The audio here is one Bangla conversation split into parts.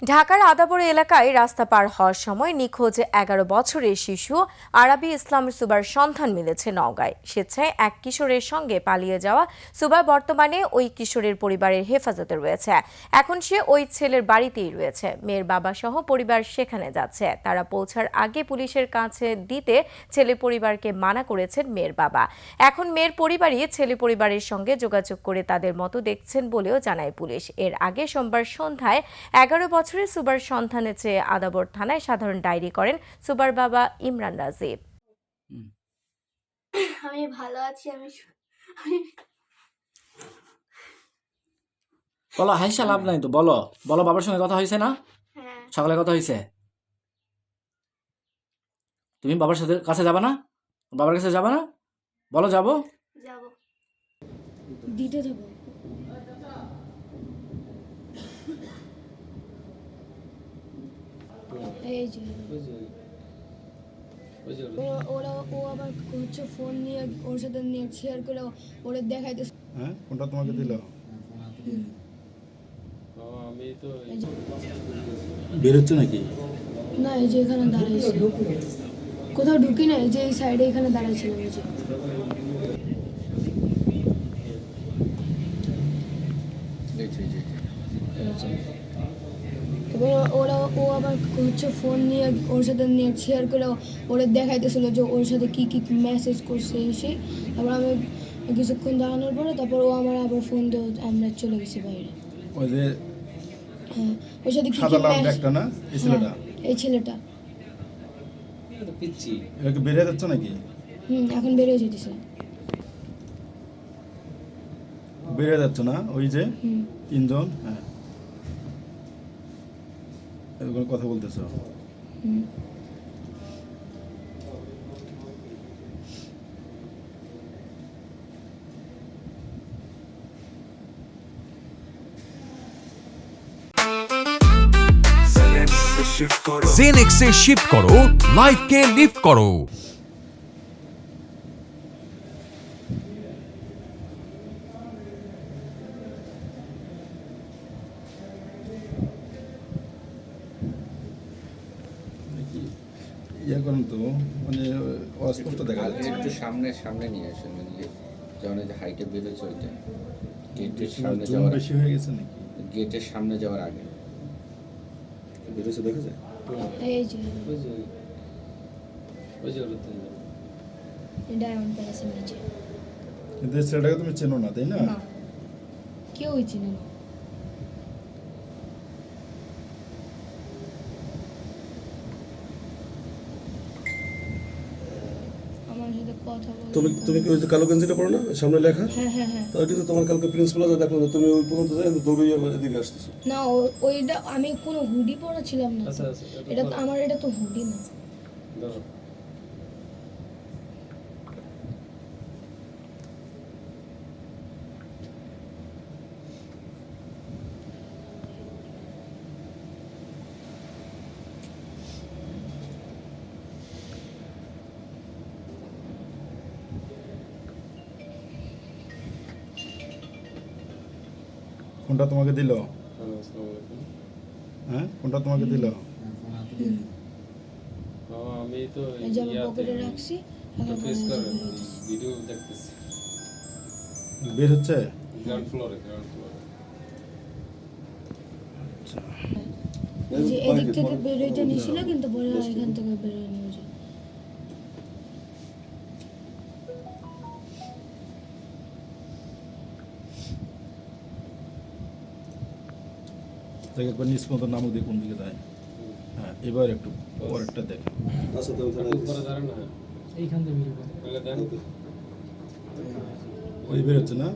ঢাকার আদাবর এলাকায় রাস্তা পার হওয়ার সময় নিখোঁজ ১১ বছরের শিশু আরাবী ইসলাম সুবার সন্ধান মিলেছে নওগাঁয়। স্বেচ্ছায় এক কিশোরের সঙ্গে পালিয়ে যাওয়া সুবা বর্তমানে ওই কিশোরের পরিবারের হেফাজতে রয়েছে। এখন সে ওই ছেলের বাড়িতেই রয়েছে। মেয়ের বাবা সহ পরিবার সেখানে যাচ্ছে। তারা পৌঁছার আগে পুলিশের কাছে দিতে ছেলে পরিবারকে মানা করেছেন মেয়ের বাবা। এখন মেয়ের পরিবারই ছেলে পরিবারের সঙ্গে যোগাযোগ করে তাদের মতো দেখছেন বলেও জানায় পুলিশ। এর আগে সোমবার সন্ধ্যায় ১১ বছরের সুবার সন্ধানে চেয়ে আদাবর থানায় সাধারণ ডায়েরি করেন সুবার বাবা ইমরান রাজীব। আমি ভালো আছি। বলো, হাইসা লাভ নাই তো, বলো বলো বাবার সঙ্গে কথা হয়েছে না? হ্যাঁ, সকালে কথা হয়েছে। তুমি বাবার সাথে কাছে যাবা না? বাবার কাছে যাবা না? বলো যাবো। যাব। দিতে যাব। এই যে ও আবার হচ্ছে ফোন নিয়ে ওর সাথে নিয়ে শেয়ার করে ওরে দেখাইতেছে। হ্যাঁ, কোনটা তোমাকে দিল? বের হচ্ছে নাকি? না, এই যে এখানে দাঁড়াইছে, কোথাও ঢুকি না, এই যে এই সাইডে এখানে দাঁড়াইছিলাম। এই যে এবার ও আবার হচ্ছে ফোন নিয়ে ওর সাথে নিয়ে শেয়ার করে ওরে দেখাইতেছিল যে ওর সাথে কি কি মেসেজ করছে এসে। তারপর আমি কিছুক্ষণ দাঁড়ানোর পরে তারপর ও আমার আবার ফোন দিয়ে আমরা চলে গেছি বাইরে। ওই যে হ্যাঁ, ওর সাথে কি সাদা কি লাল মেসেজ, ব্যাগটা না, এই ছেলেটা এই ছেলেটা। একে বেরিয়ে যাচ্ছে নাকি? এখন বেরিয়ে যেতেছে। বেরিয়ে যাচ্ছে না? ওই যে তিনজন, হ্যাঁ, এরকম কথা বলতেছ। জেনেক্সে শিফট করো, লাইফকে লিফট করো। ইয়ে করেন তো, মানে অস্পষ্ট দেখা যাচ্ছে। একটু সামনে নিয়ে আসেন, মানে যখন এই যে হাইটে বেরোচ্ছে ওইটা গেটের সামনে জুম যাওয়ার, বেশি হয়ে গেছে নাকি? গেটের সামনে যাওয়ার আগে বেরোচ্ছে দেখা যায়। এই যে ডায়মন্ড প্যালেসের নিচে। কিন্তু এই ছেলেটাকে তুমি চেনো না, তাই না? না, কেউই চিনে না। আমার সাথে কথা বলে। তুমি তুমি কি ওই যে কালো গেঞ্জিটা পরো না, সামনে লেখা? হ্যাঁ হ্যাঁ হ্যাঁ। তো ওইটা তো তোমার কালকে প্রিন্সিপাল আছে, দেখো না তুমি ওই পর্যন্ত যাই দৌড়িয়ে আমার এদিকে আসতেছো। না, ওইটা আমি কোনো হুডি পরা ছিলাম না তো। এটা তো আমার, এটা তো হুডি না। কোনটা তোমাকে দিল? হ্যাঁ, কোনটা তোমাকে দিল? আমি তো এই যে আমি পকেটে রাখছি, এখন ভিডিও দেখতেছি বের হচ্ছে? গ্রাউন্ড ফ্লোরে এই যে এদিক থেকে বেরোইতে নিছিল, কিন্তু পরে এখান থেকে বেরোয় নিয়ে যায়। দেখে একবার নিজ মতো নামক দিয়ে কোন দিকে যায়। হ্যাঁ, এবার একটু পরেরটা দেখ। আচ্ছা তুমি থানায় উপরে দাঁড়ান না, এইখান থেকে বেরোবে। বলে দেন ওই বের হচ্ছে না?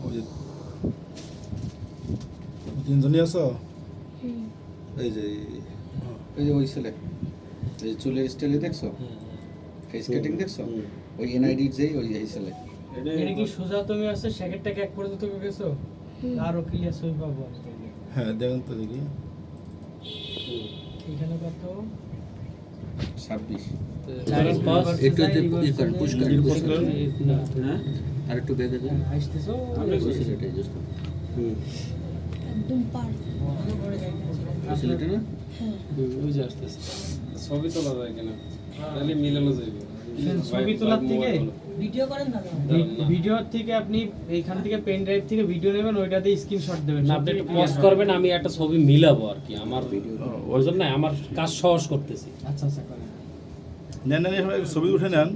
ওই যে তিনজনই আছো? এই যে ওই ছেলে, এই চুলের স্টাইলে দেখছো, ফেস কাটিং দেখছো, ওই এনআইডি যেই ওই এই ছেলে। এটা কি সোজা তুমি আছে সেকেন্ডটাকে এক পর্যন্ত তুমি গেছো, আরো ক্লিয়ার সই পাবো আমি তাইলে। হ্যাঁ, দেখেন তো দেখি। এখানে কত 26 একটু ই করেন, পুশ করেন, পুশ করেন। হ্যাঁ, আর একটু বেগে যান। আসতেছো আমরা বসে সেটাই জাস্ট। একদম পারফেক্ট। সিলেটে না? হ্যাঁ ওই যে আসতেছে ছবি তোলা যায় কিনা তাহলে মিলানো যাবে ছবি তোলার থেকে ভিডিও করেন না ভিডিওর থেকে আপনি এইখান থেকে পেন ড্রাইভ থেকে ভিডিও নেবেন, ওইটাতে স্ক্রিনশট দেবেন। না আপনি একটু পজ করবেন, আমি একটা ছবি মিলাবো আর কি আমার ওই জন্য আমার কাজ সহজ করতেছি। আচ্ছা আচ্ছা করেন। নেন নেন এখন ছবি উঠে নেন,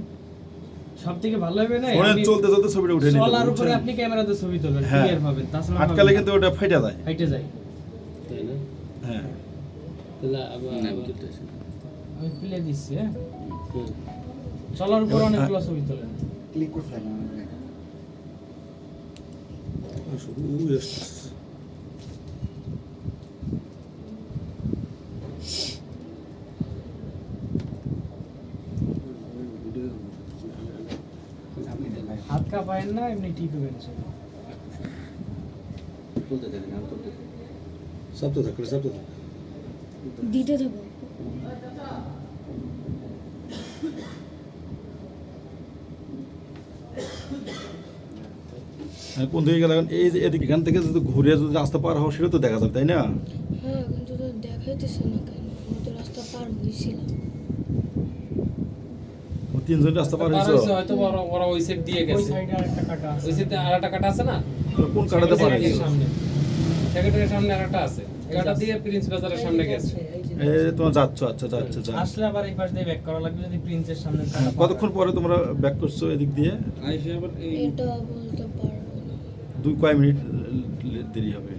সব থেকে ভালো হবে না ফোনে চলতে চলতে ছবিটা উঠে নিতে চলার উপরে বুঝছেন? আপনি ক্যামেরাতে ছবি তোলেন, হ্যাঁ। ক্লিয়ার পাবেন, তাছাড়া আটকালে কিন্তু ওটা ফাইটা যায়। হাইটে যায়। তাই না? হ্যাঁ তাহলে না, আমি তুলতেছি না। আমি প্লে দিচ্ছি। হ্যাঁ, হুম। চলার উপর অনেকগুলো ছবি তোলেন। ক্লিক করতে হবে না। শুধু ওই আসতেছে। হাত কাঁপায়েন না, এমনি ঠিক হবে ছবি। তুলতে থাকি না, তুলতে থাকি। চাপতে থাক করে চাপতে থাক। দিতে থাকো। কোন দিকে গেলে এই যে এদিকে এখান থেকে যদি ঘুরে যদি রাস্তা পার হওয়া সেটা তো দেখা যাবে তাই না? হ্যাঁ কিন্তু তো দেখাইতেছে না কেন, আমি তো রাস্তা পার হয়েছিলাম। ও তিনজন রাস্তা পার পার হয়েছে, হয়েছে হয়তো ওরা ওই সাইড দিয়ে ওই গেছে, সাইডে আরেকটা কাটা আছে। ওই সাইডে আরেকটা কাটা আছে না, কোন কাটাতে পার সেকেন্ডারির হয়েছে? সামনে, সেকেন্ডারির সামনে আরেকটা আছে, কাটা দিয়ে প্রিন্স বাজারের সামনে গেছে। এই তোমার যাচ্ছ, আচ্ছা যাচ্ছে যা। আসলে আবার এই পাশ দিয়ে ব্যাক করা লাগবে, যদি প্রিন্সের সামনে কাটা পাওয়া কতক্ষণ পরে তোমরা ব্যাক করছো এদিক দিয়ে? আইসে আবার এই এটা বলতে পারবো না। কয় মিনিট দেরি হবে?